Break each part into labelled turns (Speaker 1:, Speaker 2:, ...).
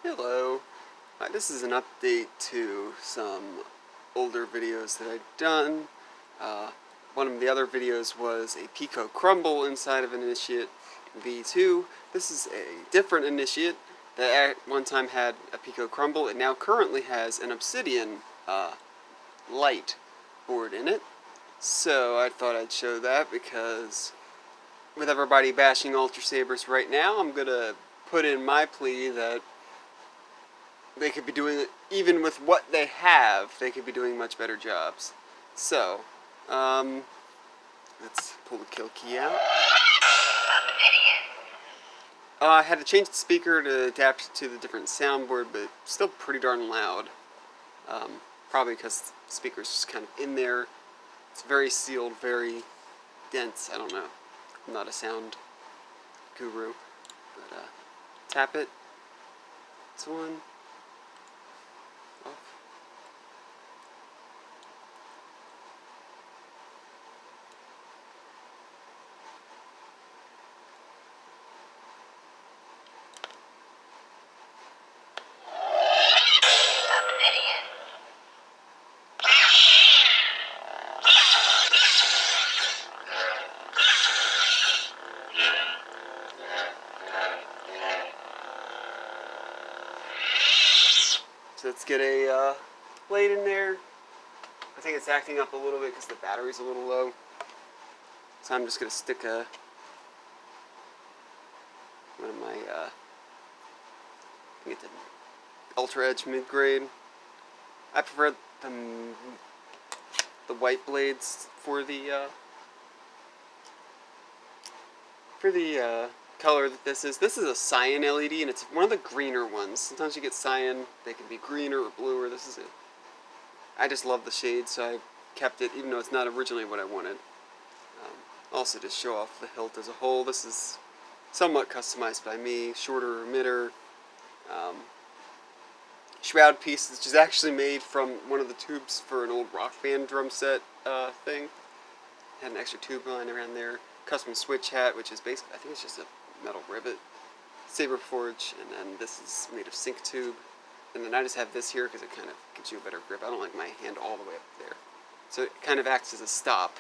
Speaker 1: Hello. This is an update to some older videos that I've done. One of the other videos was a Pico Crumble inside of an Initiate V2. This is a different Initiate that at one time had a Pico Crumble. It now currently has an Obsidian Lite board in it. So I thought I'd show that because with everybody bashing Ultrasabers right now, I'm going to put in my plea that they could be doing, even with what they have, they could be doing much better jobs. So, let's pull the kill key out. I had to change the speaker to adapt to the different soundboard, but still pretty darn loud. Probably because the speaker's just kind of in there. It's very sealed, very dense. I don't know. I'm not a sound guru. But, tap it. This one. Off. So let's get a blade in there. I think it's acting up a little bit because the battery's a little low. So I'm just going to stick one of my, I think it's an Ultra Edge mid-grade. I prefer the white blades for the color that this is. This is a cyan LED, and it's one of the greener ones. Sometimes you get cyan, they can be greener or bluer. This is it. I just love the shade, so I kept it, even though it's not originally what I wanted. Also, to show off the hilt as a whole, this is somewhat customized by me. Shorter emitter. Shroud piece, which is actually made from one of the tubes for an old Rock Band drum set thing. Had an extra tube line around there. Custom switch hat, which is basically, I think it's just a metal rivet. Saber forge, and then this is made of sync tube. And then I just have this here because it kind of gives you a better grip. I don't like my hand all the way up there. So it kind of acts as a stop.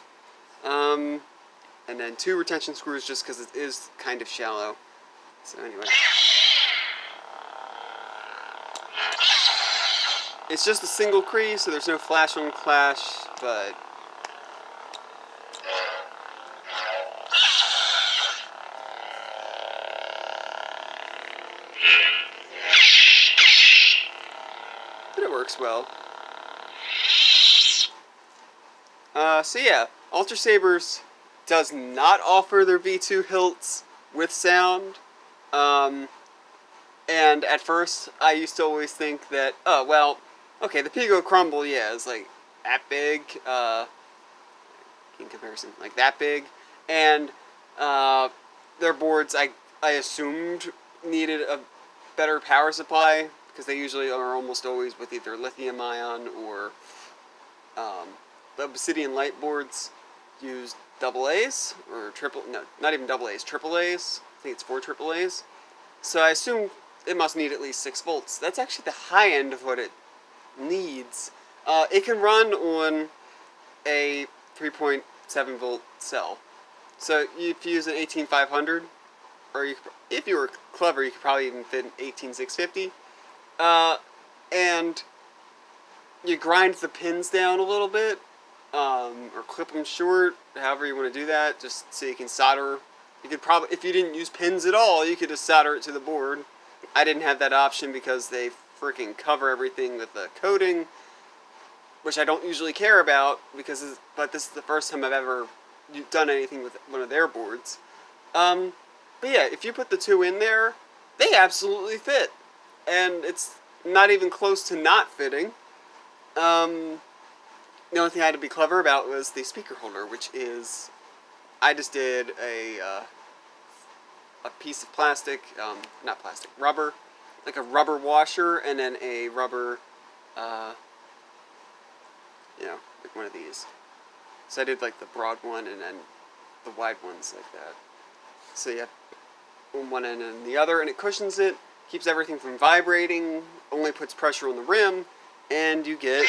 Speaker 1: And then 2 retention screws just because it is kind of shallow. So anyway. It's just a single crease, so there's no flash on clash, but it works well. So yeah, Ultrasabers does not offer their V2 hilts with sound. And at first, I used to always think that, oh, well, okay, the Pico Crumble, yeah, is like that big, in comparison, like that big. And their boards, I assumed, needed a better power supply, because they usually are almost always with either lithium ion or the Obsidian Lite boards use AA's or no, not even AA's, AAA's. I think it's 4 AAA's. So I assume it must need at least 6 volts. That's actually the high end of what it needs. It can run on a 3.7 volt cell. So if you use an 18500, or if you were clever, you could probably even fit an 18650. And you grind the pins down a little bit, or clip them short, however you want to do that, just so you can solder. You could probably, if you didn't use pins at all, you could just solder it to the board. I didn't have that option because they freaking cover everything with the coating, which I don't usually care about, but this is the first time I've ever done anything with one of their boards. But yeah, if you put the 2 in there, they absolutely fit. And it's not even close to not fitting. The only thing I had to be clever about was the speaker holder, which is, I just did a piece of plastic, not plastic, rubber, like a rubber washer, and then a rubber, like one of these. So I did like the broad one and then the wide ones like that. So yeah, on one end and the other, and it cushions it, keeps everything from vibrating, only puts pressure on the rim, and you get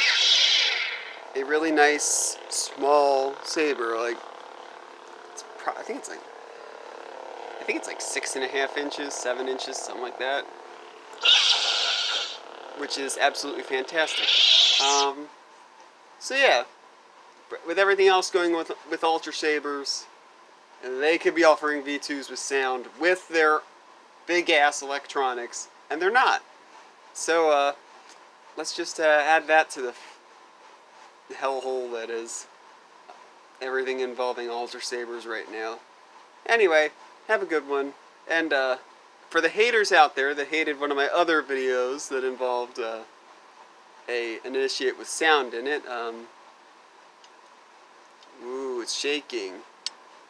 Speaker 1: a really nice small saber. Like I think it's like 6.5 inches, 7 inches, something like that, which is absolutely fantastic. So yeah, with everything else going with Ultrasabers, they could be offering V2s with sound with their big ass electronics, and they're not. So let's just add that to the hellhole that is everything involving Ultrasabers right now. Anyway, have a good one. And for the haters out there that hated one of my other videos that involved an initiate with sound in it, ooh, it's shaking.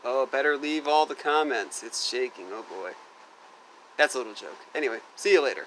Speaker 1: Oh, better leave all the comments. It's shaking, oh boy. That's a little joke. Anyway, see you later.